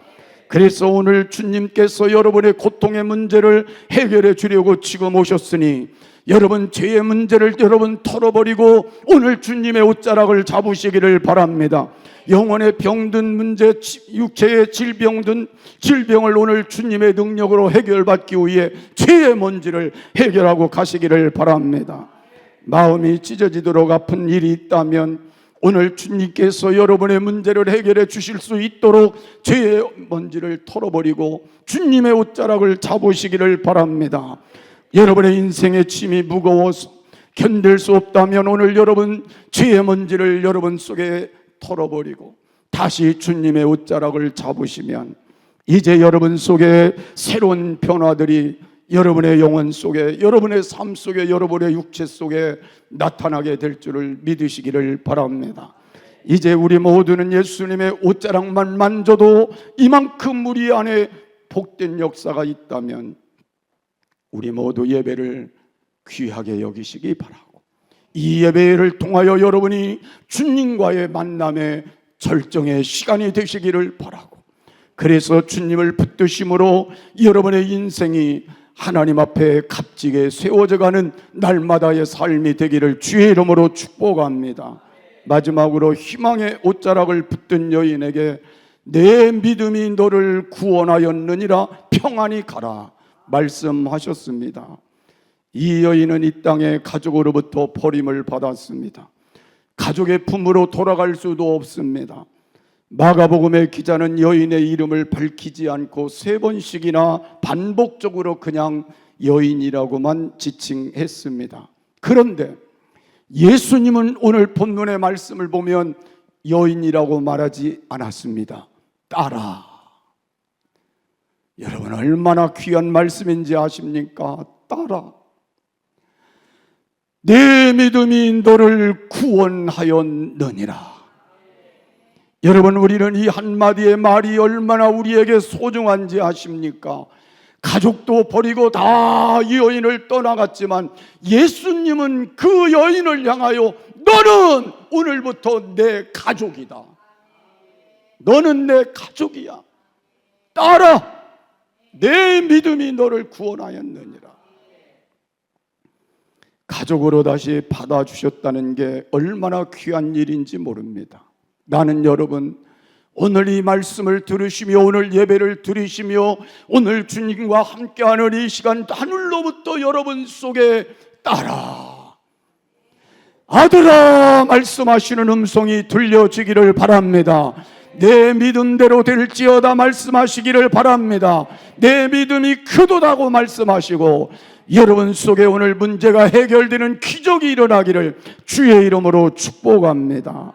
S1: 그래서 오늘 주님께서 여러분의 고통의 문제를 해결해 주려고 지금 오셨으니 여러분 죄의 문제를 여러분 털어버리고 오늘 주님의 옷자락을 잡으시기를 바랍니다. 영혼의 병든 문제, 육체의 질병든 질병을 오늘 주님의 능력으로 해결받기 위해 죄의 먼지를 해결하고 가시기를 바랍니다. 마음이 찢어지도록 아픈 일이 있다면 오늘 주님께서 여러분의 문제를 해결해 주실 수 있도록 죄의 먼지를 털어버리고 주님의 옷자락을 잡으시기를 바랍니다. 여러분의 인생의 짐이 무거워서 견딜 수 없다면 오늘 여러분 죄의 먼지를 여러분 속에 털어버리고 다시 주님의 옷자락을 잡으시면 이제 여러분 속에 새로운 변화들이 여러분의 영혼 속에, 여러분의 삶 속에, 여러분의 육체 속에 나타나게 될 줄을 믿으시기를 바랍니다. 이제 우리 모두는 예수님의 옷자락만 만져도 이만큼 우리 안에 복된 역사가 있다면 우리 모두 예배를 귀하게 여기시기 바라고, 이 예배를 통하여 여러분이 주님과의 만남의 절정의 시간이 되시기를 바라고, 그래서 주님을 붙드심으로 여러분의 인생이 하나님 앞에 값지게 세워져가는 날마다의 삶이 되기를 주의 이름으로 축복합니다. 마지막으로 희망의 옷자락을 붙든 여인에게 내 믿음이 너를 구원하였느니라 평안히 가라 말씀하셨습니다. 이 여인은 이 땅의 가족으로부터 버림을 받았습니다. 가족의 품으로 돌아갈 수도 없습니다. 마가복음의 기자는 여인의 이름을 밝히지 않고 3번씩이나 반복적으로 그냥 여인이라고만 지칭했습니다. 그런데 예수님은 오늘 본문의 말씀을 보면 여인이라고 말하지 않았습니다. 딸아. 여러분, 얼마나 귀한 말씀인지 아십니까? 딸아, 내 믿음이 너를 구원하였느니라. 여러분, 우리는 이 한마디의 말이 얼마나 우리에게 소중한지 아십니까? 가족도 버리고 다 이 여인을 떠나갔지만 예수님은 그 여인을 향하여 너는 오늘부터 내 가족이다. 너는 내 가족이야. 딸아, 내 믿음이 너를 구원하였느니라. 가족으로 다시 받아주셨다는 게 얼마나 귀한 일인지 모릅니다. 나는 여러분, 오늘 이 말씀을 들으시며 오늘 예배를 드리시며 오늘 주님과 함께하는 이 시간, 하늘로부터 여러분 속에 딸아, 아들아 말씀하시는 음성이 들려지기를 바랍니다. 내 믿음대로 될지어다 말씀하시기를 바랍니다. 내 믿음이 크도다고 말씀하시고 여러분 속에 오늘 문제가 해결되는 기적이 일어나기를 주의 이름으로 축복합니다.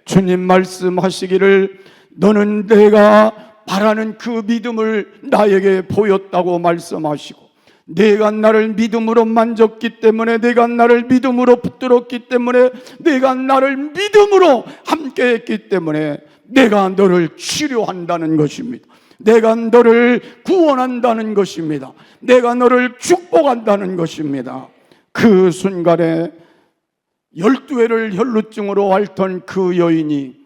S1: 주님 말씀하시기를 너는 내가 바라는 그 믿음을 나에게 보였다고 말씀하시고 내가 나를 믿음으로 만졌기 때문에, 내가 나를 믿음으로 붙들었기 때문에, 내가 나를 믿음으로 함께했기 때문에 내가 너를 치료한다는 것입니다. 내가 너를 구원한다는 것입니다. 내가 너를 축복한다는 것입니다. 그 순간에 12회를 혈루증으로 앓던 그 여인이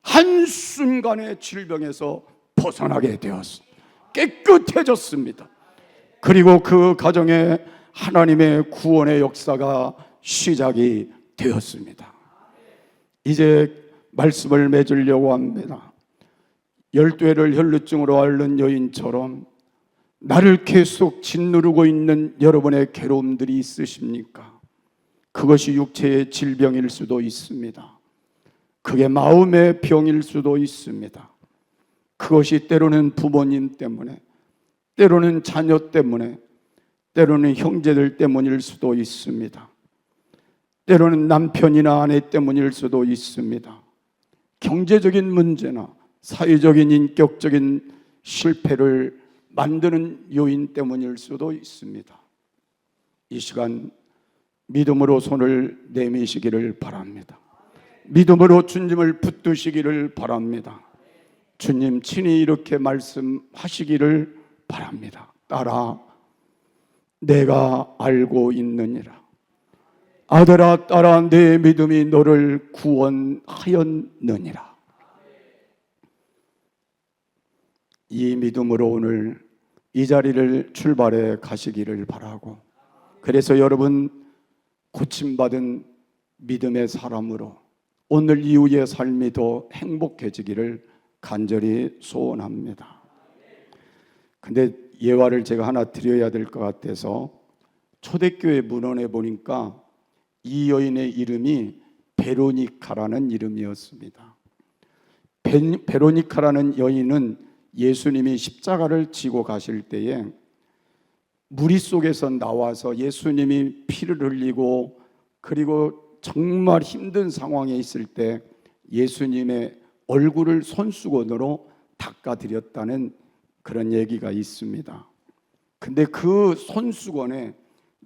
S1: 한순간에 질병에서 벗어나게 되었습니다. 깨끗해졌습니다. 그리고 그 가정에 하나님의 구원의 역사가 시작이 되었습니다. 이제 말씀을 맺으려고 합니다. 12회를 혈루증으로 앓는 여인처럼 나를 계속 짓누르고 있는 여러분의 괴로움들이 있으십니까? 그것이 육체의 질병일 수도 있습니다. 그게 마음의 병일 수도 있습니다. 그것이 때로는 부모님 때문에, 때로는 자녀 때문에, 때로는 형제들 때문일 수도 있습니다. 때로는 남편이나 아내 때문일 수도 있습니다. 경제적인 문제나 사회적인 인격적인 실패를 만드는 요인 때문일 수도 있습니다. 이 시간 믿음으로 손을 내미시기를 바랍니다. 믿음으로 주님을 붙드시기를 바랍니다. 주님 친히 이렇게 말씀하시기를 바랍니다. 딸아, 내가 알고 있느니라. 아들아, 딸아, 내 믿음이 너를 구원하였느니라. 이 믿음으로 오늘 이 자리를 출발해 가시기를 바라고, 그래서 여러분 고침받은 믿음의 사람으로 오늘 이후의 삶이 더 행복해지기를 간절히 소원합니다. 근데 예화를 제가 하나 드려야 될 것 같아서 초대교회 문헌에 보니까 이 여인의 이름이 베로니카라는 이름이었습니다. 베로니카라는 여인은 예수님이 십자가를 지고 가실 때에 무리 속에서 나와서 예수님이 피를 흘리고 그리고 정말 힘든 상황에 있을 때 예수님의 얼굴을 손수건으로 닦아드렸다는 그런 얘기가 있습니다. 근데 그 손수건에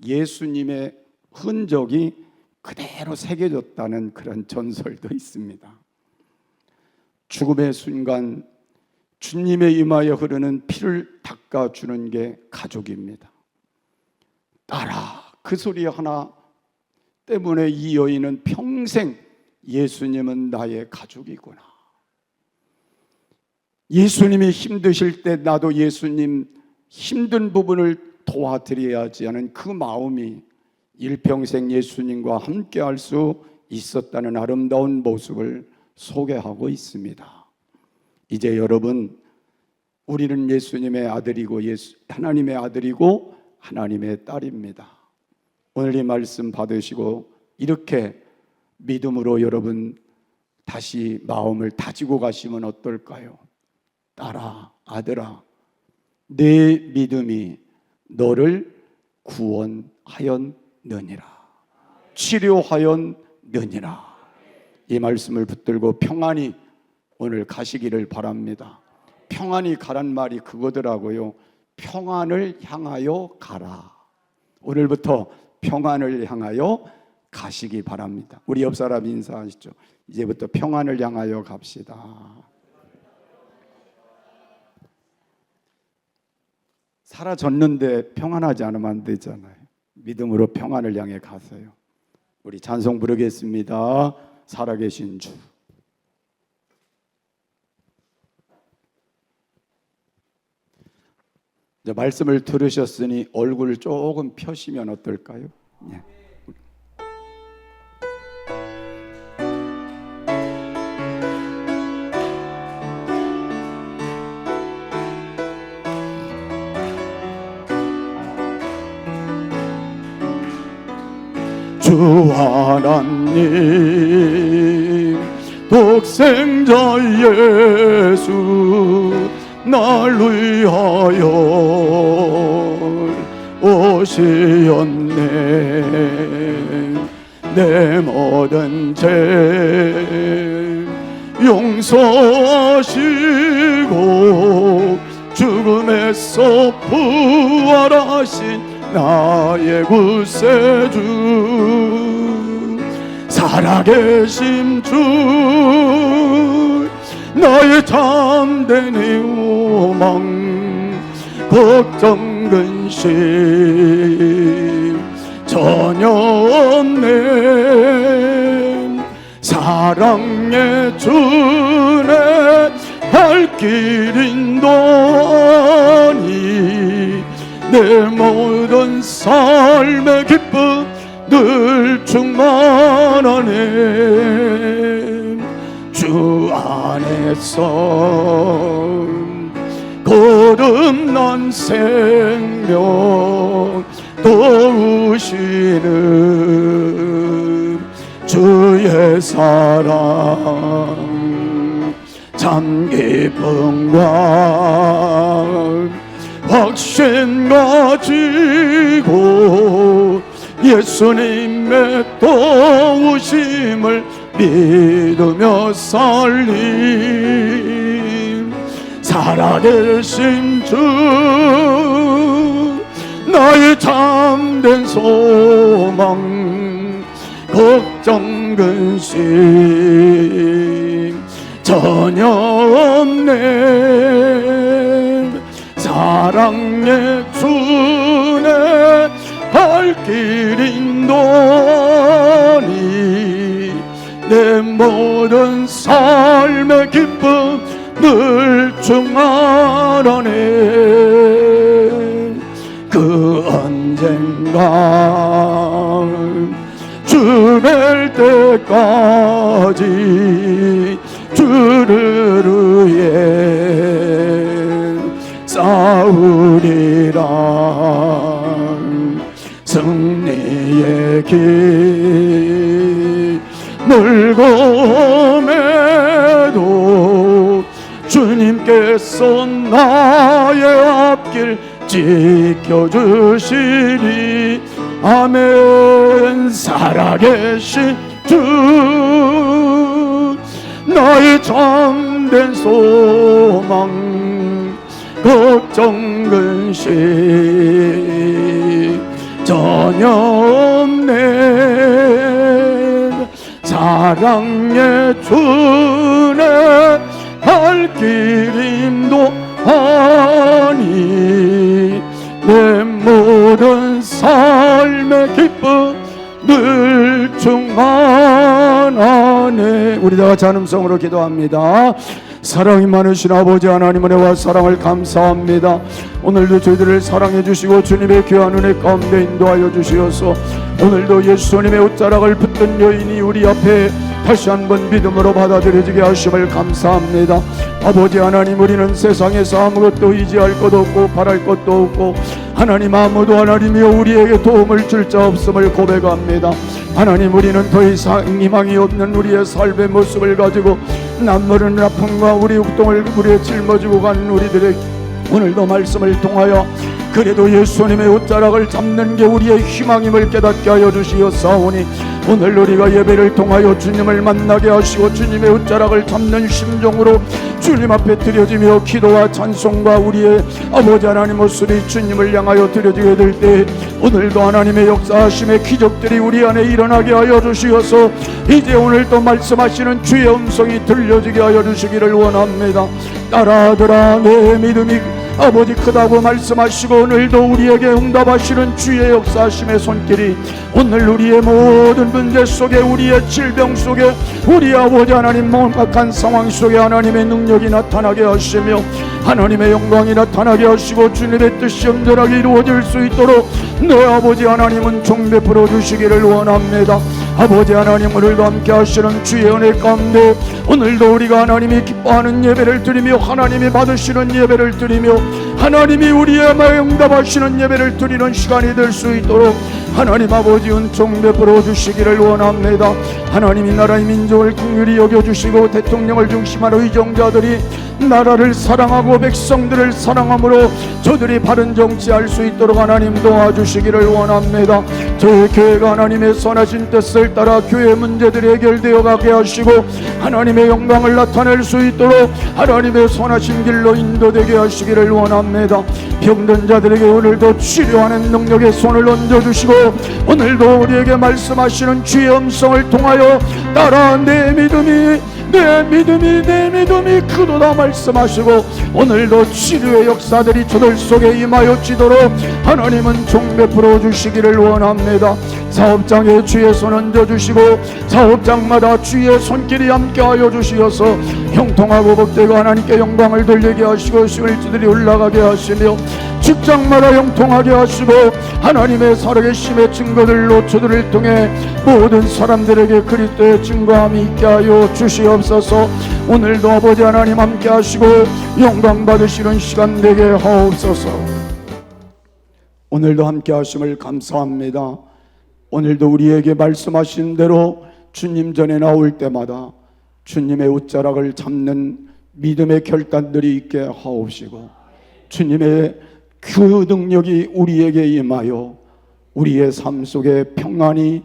S1: 예수님의 흔적이 그대로 새겨졌다는 그런 전설도 있습니다. 죽음의 순간 주님의 이마에 흐르는 피를 닦아주는 게 가족입니다. 딸아, 그 소리 하나 때문에 이 여인은 평생 예수님은 나의 가족이구나. 예수님이 힘드실 때 나도 예수님 힘든 부분을 도와드려야지 하는 그 마음이 일평생 예수님과 함께할 수 있었다는 아름다운 모습을 소개하고 있습니다. 이제 여러분, 우리는 예수님의 아들이고 하나님의 아들이고 하나님의 딸입니다. 오늘 이 말씀 받으시고 이렇게 믿음으로 여러분 다시 마음을 다지고 가시면 어떨까요? 딸아, 아들아, 내 믿음이 너를 구원하였느니라, 치료하였느니라. 이 말씀을 붙들고 평안히 오늘 가시기를 바랍니다. 평안히 가란 말이 그거더라고요. 평안을 향하여 가라. 오늘부터 평안을 향하여 가시기 바랍니다. 우리 옆 사람 인사하시죠. 이제부터 평안을 향하여 갑시다. 사라졌는데 평안하지 않으면 안 되잖아요. 믿음으로 평안을 향해 가세요. 우리 찬송 부르겠습니다. 살아계신 주. 이제 말씀을 들으셨으니 얼굴 조금 펴시면 어떨까요? 예. 주 하나님 독생자 예수 날 위하여 오시었네. 내 모든 죄 용서하시고 죽음에서 부활하신 나의 구세주, 살아계신 주, 나의 참된 희망, 걱정 근심 전혀 없네. 사랑의 주내 발길 인도하니 내 모든 삶의 기쁨 늘 충만하네. 주 안에서 거듭난 생명 도우시는 주의 사랑 참 기쁨과 확신 가지고 예수님의 도우심을 믿으며 살림. 살아계신 주 나의 참된 소망, 걱정 근심 전혀 없네. 사랑의 주내 발길 인도하니 내 모든 삶의 기쁨 늘 충만하네. 그 언젠가 주 뵐 때까지 주를 위해 싸우리라. 승리의 길 멀고매도 주님께서 나의 앞길 지켜주시리. 아멘. 살아계신 주 나의 참된 소망, 걱정 근심 전혀 없네. 사랑의 주내 발길 인도하니 내 모든 삶의 기쁨 늘 충만하네. 우리 다 같이 한음성으로 기도합니다. 사랑이 많으신 아버지 하나님 은혜와 사랑을 감사합니다. 오늘도 저희들을 사랑해 주시고 주님의 귀한 은혜 가운데 인도하여 주시어서 오늘도 예수님의 옷자락을 붙든 여인이 우리 앞에 다시 한번 믿음으로 받아들여지게 하심을 감사합니다. 아버지 하나님, 우리는 세상에서 아무것도 의지할 것 없고 바랄 것도 없고 하나님 아무도 하나님이여 우리에게 도움을 줄 자 없음을 고백합니다. 하나님, 우리는 더 이상 희망이 없는 우리의 삶의 모습을 가지고 남모르는 아픔과 우리 욱동을 우리에 짊어지고 가는 우리들에게 오늘도 말씀을 통하여 그래도 예수님의 옷자락을 잡는 게 우리의 희망임을 깨닫게 하여 주시옵사오니, 오늘 우리가 예배를 통하여 주님을 만나게 하시고 주님의 옷자락을 잡는 심정으로 주님 앞에 드려지며 기도와 찬송과 우리의 아버지 하나님 모습이 주님을 향하여 드려지게 될 때 오늘도 하나님의 역사하심의 기적들이 우리 안에 일어나게 하여 주시어서 이제 오늘도 말씀하시는 주의 음성이 들려지게 하여 주시기를 원합니다. 딸아들아, 내 믿음이 아버지 크다고 말씀하시고 오늘도 우리에게 응답하시는 주의 역사하심의 손길이 오늘 우리의 모든 문제 속에, 우리의 질병 속에, 우리 아버지 하나님 막막한 상황 속에 하나님의 능력이 나타나게 하시며 하나님의 영광이 나타나게 하시고 주님의 뜻이 온전하게 이루어질 수 있도록 내 아버지 하나님은 종베풀어 주시기를 원합니다. 아버지 하나님, 오늘도 함께 하시는 주의 은혜 가운데 오늘도 우리가 하나님이 기뻐하는 예배를 드리며 하나님이 받으시는 예배를 드리며 하나님이 우리의 마음에 응답하시는 예배를 드리는 시간이 될 수 있도록 하나님 아버지 은총 베풀어 주시기를 원합니다. 하나님이 나라의 민족을 긍휼히 여겨주시고 대통령을 중심으로 의정자들이 나라를 사랑하고 백성들을 사랑함으로 저들이 바른 정치할 수 있도록 하나님 도와주시기를 원합니다. 저희 교회가 하나님의 선하신 뜻을 따라 교회 문제들이 해결되어 가게 하시고 하나님의 영광을 나타낼 수 있도록 하나님의 선하신 길로 인도되게 하시기를 원합니다. 병든 자들에게 오늘도 치료하는 능력의 손을 얹어주시고 오늘도 우리에게 말씀하시는 주의 음성을 통하여 따라 내 믿음이 크도다 말씀하시고 오늘도 치료의 역사들이 저들 속에 임하여지도록 하나님은 종베풀어 주시기를 원합니다. 사업장에 주의 손 얹어주시고 사업장마다 주의 손길이 함께하여 주시어서 형통하고 복되고 하나님께 영광을 돌리게 하시고 수일지들이 올라가게 하시며 직장마다 형통하게 하시고 하나님의 살아계심의 증거들로 저들을 통해 모든 사람들에게 그리스도의 증거함이 있게 하여 주시옵소서. 오늘도 아버지 하나님 함께 하시고 영광 받으시는 시간 되게 하옵소서. 오늘도 함께 하심을 감사합니다. 오늘도 우리에게 말씀하신 대로 주님 전에 나올 때마다 주님의 옷자락을 잡는 믿음의 결단들이 있게 하옵시고 주님의 그 능력이 우리에게 임하여 우리의 삶 속에 평강이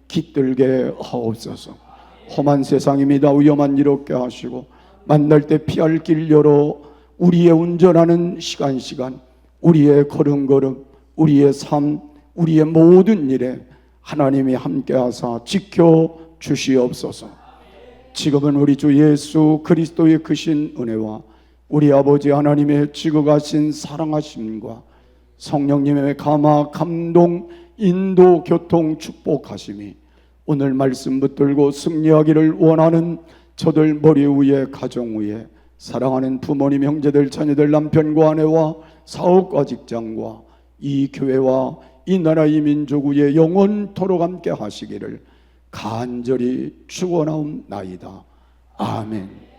S1: 깃들게 하옵소서. 험한 세상입니다. 위험한 일 없게 하시고 만날 때 피할 길 열어 우리의 운전하는 시간 우리의 걸음걸음, 우리의 삶, 우리의 모든 일에 하나님이 함께하사 지켜 주시옵소서. 지금은 우리 주 예수 그리스도의 크신 은혜와 우리 아버지 하나님의 지극하신 사랑하심과 성령님의 감화, 감동, 인도, 교통, 축복하심이 오늘 말씀 붙들고 승리하기를 원하는 저들 머리 위에, 가정 위에, 사랑하는 부모님, 형제들, 자녀들, 남편과 아내와 사업과 직장과 이 교회와 이 나라 이 민족 위에 영원토록 함께 하시기를 간절히 축원하옵나이다. 아멘.